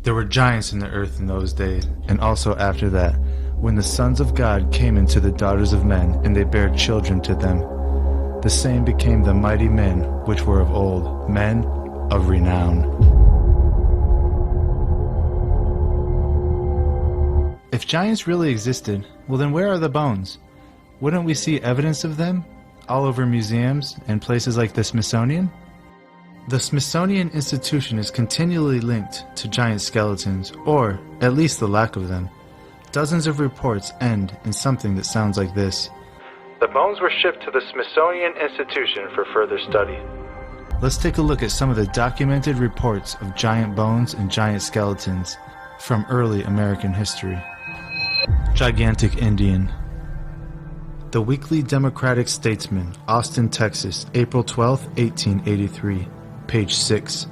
There were giants in the earth in those days, and also after that, when the sons of God came into the daughters of men, and they bare children to them. The same became the mighty men which were of old, men of renown. If giants really existed, well then where are the bones? Wouldn't we see evidence of them all over museums and places like the Smithsonian? The Smithsonian Institution is continually linked to giant skeletons, or at least the lack of them. Dozens of reports end in something that sounds like this. The bones were shipped to the Smithsonian Institution for further study. Let's take a look at some of the documented reports of giant bones and giant skeletons from early American history. Gigantic Indian. The Weekly Democratic Statesman, Austin, Texas, April 12, 1883. Page 6.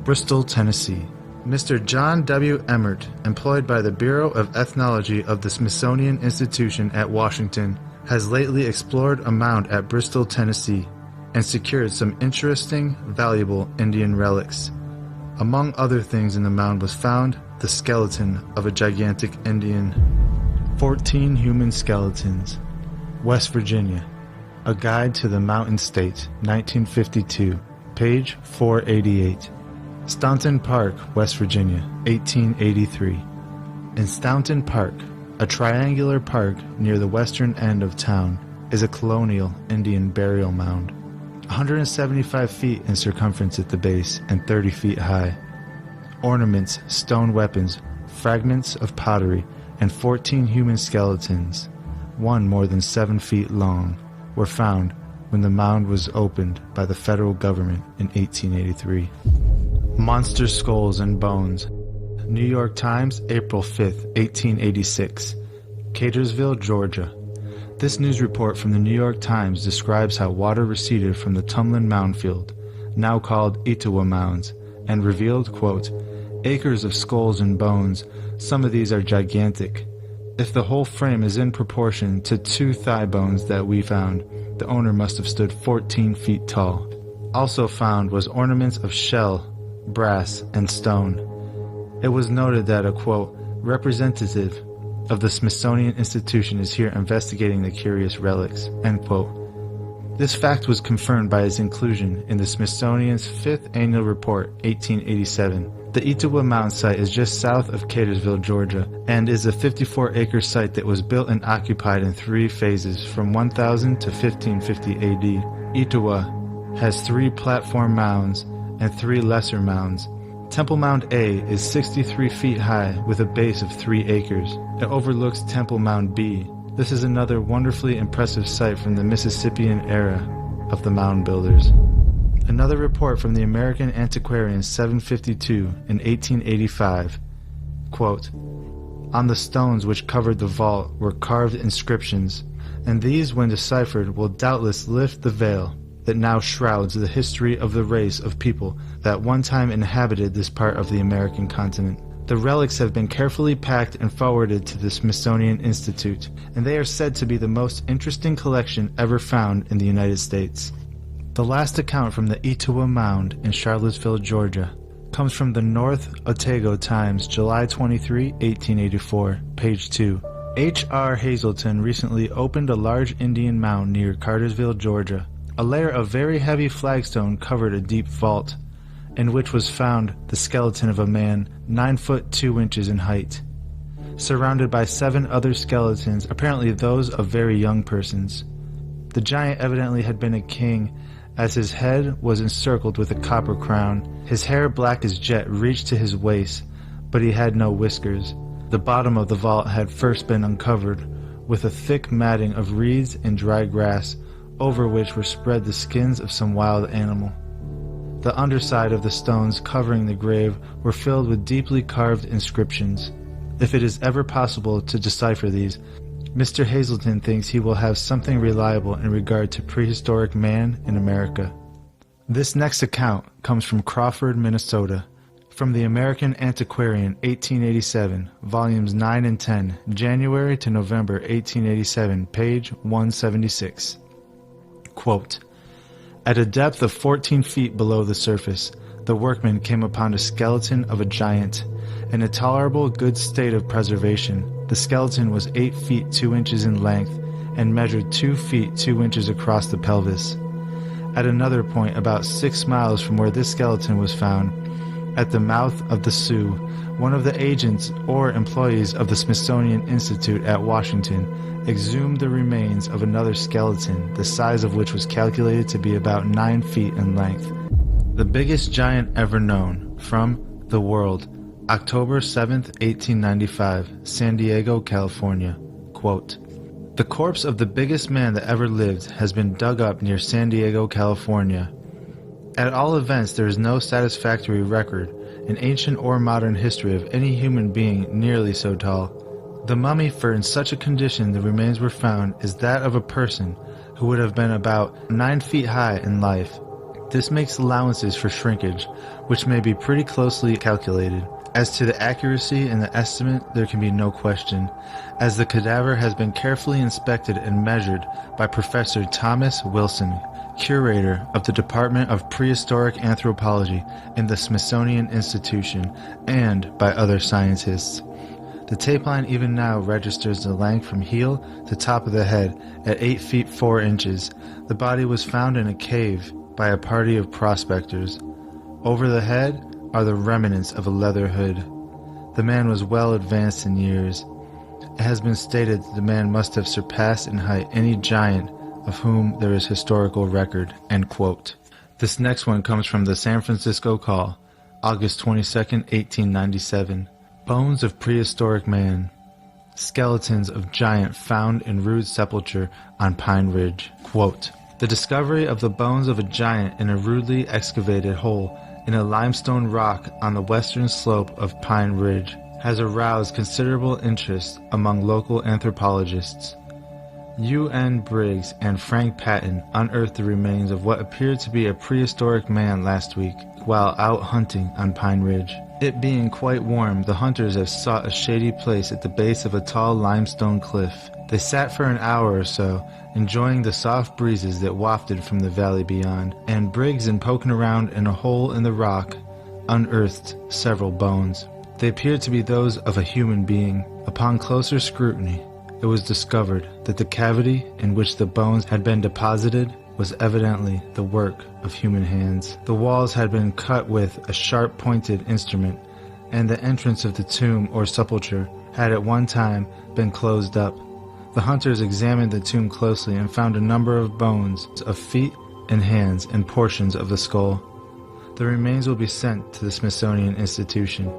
Bristol, Tennessee. Mr. John W. Emmert, employed by the Bureau of Ethnology of the Smithsonian Institution at Washington, has lately explored a mound at Bristol, Tennessee, and secured some interesting, valuable Indian relics. Among other things in the mound was found the skeleton of a gigantic Indian. 14 human skeletons. West Virginia. A Guide to the Mountain State, 1952. Page 488. Staunton Park, West Virginia, 1883. In Staunton Park, a triangular park near the western end of town, is a colonial Indian burial mound, 175 feet in circumference at the base and 30 feet high. Ornaments, stone weapons, fragments of pottery, and 14 human skeletons, one more than 7 feet long, were found when the mound was opened by the federal government in 1883. Monster Skulls and Bones. New York Times, April 5, 1886. Catersville, Georgia. This news report from the New York Times describes how water receded from the Tumlin Mound Field, now called Etowah Mounds, and revealed, quote, acres of skulls and bones. Some of these are gigantic. If the whole frame is in proportion to 2 thigh bones that we found, the owner must have stood 14 feet tall. Also found was ornaments of shell, brass, and stone. It was noted that a, quote, representative of the Smithsonian Institution is here investigating the curious relics, end quote. This fact was confirmed by its inclusion in the Smithsonian's 5th Annual Report, 1887. The Etowah Mound site is just south of Catersville, Georgia, and is a 54-acre site that was built and occupied in 3 phases from 1000 to 1550 AD. Etowah has 3 platform mounds and 3 lesser mounds. Temple Mound A is 63 feet high with a base of 3 acres. It overlooks Temple Mound B. This is another wonderfully impressive site from the Mississippian era of the mound builders. Another report from the American Antiquarian 752 in 1885, quote, on the stones which covered the vault were carved inscriptions, and these when deciphered will doubtless lift the veil that now shrouds the history of the race of people that one time inhabited this part of the American continent. The relics have been carefully packed and forwarded to the Smithsonian Institute, and they are said to be the most interesting collection ever found in the United States. The last account from the Etowah Mound in Charlottesville, Georgia, comes from the North Otago Times, July 23, 1884, page 2. H.R. Hazelton recently opened a large Indian mound near Cartersville, Georgia. A layer of very heavy flagstone covered a deep vault, in which was found the skeleton of a man 9 foot 2 inches in height, surrounded by 7 other skeletons, apparently those of very young persons. The giant evidently had been a king, as his head was encircled with a copper crown. His hair, black as jet, reached to his waist, but he had no whiskers. The bottom of the vault had first been uncovered, with a thick matting of reeds and dry grass, over which were spread the skins of some wild animal. The underside of the stones covering the grave were filled with deeply carved inscriptions. If it is ever possible to decipher these, Mr. Hazelton thinks he will have something reliable in regard to prehistoric man in America. This next account comes from Crawford, Minnesota, from the American Antiquarian, 1887, volumes 9 and 10, January to November 1887, page 176. Quote, at a depth of 14 feet below the surface, the workmen came upon a skeleton of a giant, in a tolerable good state of preservation. The skeleton was 8 feet 2 inches in length and measured 2 feet 2 inches across the pelvis. At another point, about 6 miles from where this skeleton was found, at the mouth of the Sioux, one of the agents or employees of the Smithsonian Institute at Washington exhumed the remains of another skeleton, the size of which was calculated to be about 9 feet in length. The biggest giant ever known, from The World, October 7, 1895, San Diego, California. Quote, "The corpse of the biggest man that ever lived has been dug up near San Diego, California. At all events, there is no satisfactory record in ancient or modern history of any human being nearly so tall. The mummy for in such a condition the remains were found is that of a person who would have been about 9 feet high in life. This makes allowances for shrinkage, which may be pretty closely calculated. As to the accuracy in the estimate, there can be no question, as the cadaver has been carefully inspected and measured by Professor Thomas Wilson, curator of the Department of Prehistoric Anthropology in the Smithsonian Institution, and by other scientists. The tape line even now registers the length from heel to top of the head at 8 feet 4 inches. The body was found in a cave by a party of prospectors. Over the head are the remnants of a leather hood. The man was well advanced in years. It has been stated that the man must have surpassed in height any giant of whom there is historical record." End quote. This next one comes from the San Francisco Call, August 22, 1897. Bones of prehistoric man. Skeletons of giant found in rude sepulture on Pine Ridge. Quote, "The discovery of the bones of a giant in a rudely excavated hole in a limestone rock on the western slope of Pine Ridge has aroused considerable interest among local anthropologists. U.N. Briggs and Frank Patton unearthed the remains of what appeared to be a prehistoric man last week while out hunting on Pine Ridge. It being quite warm, the hunters have sought a shady place at the base of a tall limestone cliff. They sat for an hour or so, enjoying the soft breezes that wafted from the valley beyond, and Briggs, in poking around in a hole in the rock, unearthed several bones. They appeared to be those of a human being. Upon closer scrutiny, it was discovered that the cavity in which the bones had been deposited was evidently the work of human hands. The walls had been cut with a sharp-pointed instrument, and the entrance of the tomb or sepulchre had at one time been closed up. The hunters examined the tomb closely and found a number of bones of feet and hands and portions of the skull. The remains will be sent to the Smithsonian Institution."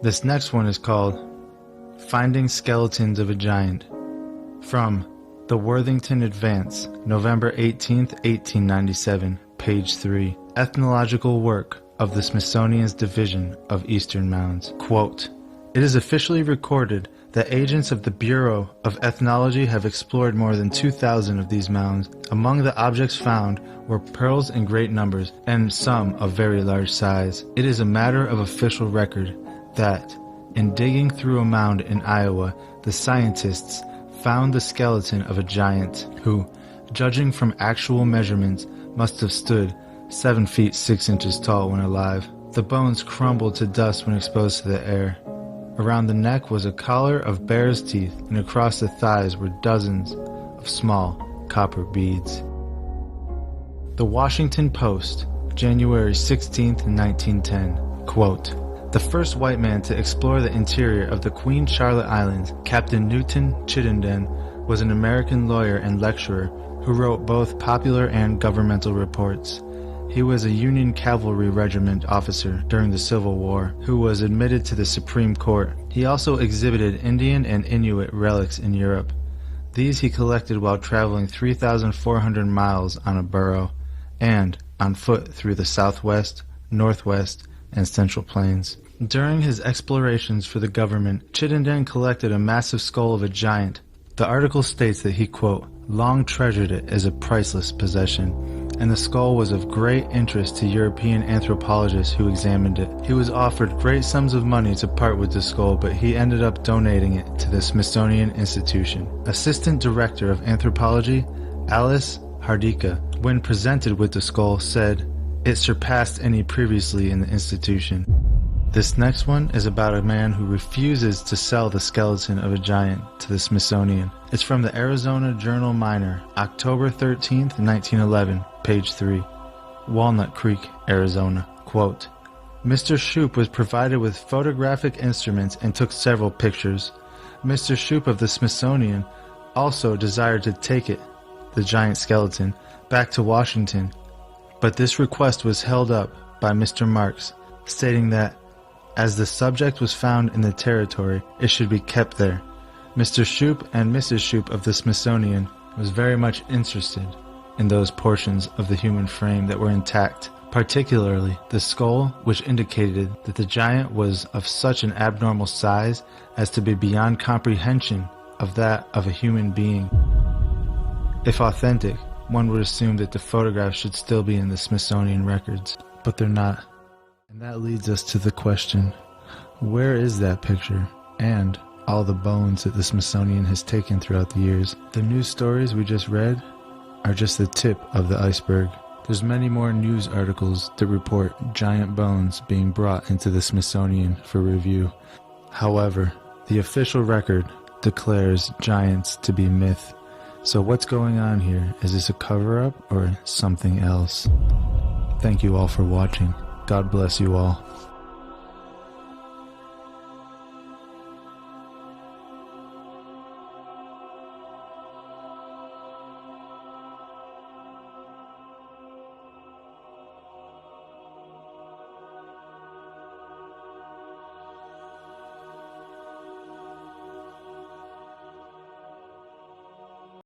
This next one is called Finding Skeletons of a Giant. From The Worthington Advance, November 18, 1897, page 3. Ethnological work of the Smithsonian's Division of Eastern Mounds. Quote, "It is officially recorded that agents of the Bureau of Ethnology have explored more than 2,000 of these mounds. Among the objects found were pearls in great numbers, and some of very large size. It is a matter of official record that, in digging through a mound in Iowa, the scientists found the skeleton of a giant, who, judging from actual measurements, must have stood 7 feet 6 inches tall when alive. The bones crumbled to dust when exposed to the air. Around the neck was a collar of bear's teeth, and across the thighs were dozens of small copper beads." The Washington Post, January 16, 1910. Quote, "The first white man to explore the interior of the Queen Charlotte Islands, Captain Newton Chittenden, was an American lawyer and lecturer who wrote both popular and governmental reports. He was a Union Cavalry Regiment officer during the Civil War, who was admitted to the Supreme Court. He also exhibited Indian and Inuit relics in Europe. These he collected while traveling 3,400 miles on a burro, and on foot through the Southwest, Northwest, and Central Plains. During his explorations for the government, Chittenden collected a massive skull of a giant. The article states that he, quote, long treasured it as a priceless possession, and the skull was of great interest to European anthropologists who examined it. He was offered great sums of money to part with the skull, but he ended up donating it to the Smithsonian Institution. Assistant Director of Anthropology, Alice Hardika, when presented with the skull, said, It surpassed any previously in the institution. This next one is about a man who refuses to sell the skeleton of a giant to the Smithsonian. It's from the Arizona Journal-Minor, October 13th, 1911, page 3. Walnut Creek, Arizona. Quote, Mr. Shoup was provided with photographic instruments and took several pictures. Mr. Shoup of the Smithsonian also desired to take it, the giant skeleton, back to Washington, but this request was held up by Mr. Marks, stating that, as the subject was found in the territory, it should be kept there. Mr. Shoup and Mrs. Shoup of the Smithsonian was very much interested in those portions of the human frame that were intact, particularly the skull, which indicated that the giant was of such an abnormal size as to be beyond comprehension of that of a human being. If authentic, one would assume that the photographs should still be in the Smithsonian records, but they're not. And that leads us to the question, where is that picture and all the bones that the Smithsonian has taken throughout the years? The news stories we just read are just the tip of the iceberg. There's many more news articles that report giant bones being brought into the Smithsonian for review. However, the official record declares giants to be myth. So what's going on here? Is this a cover-up or something else? Thank you all for watching. God bless you all.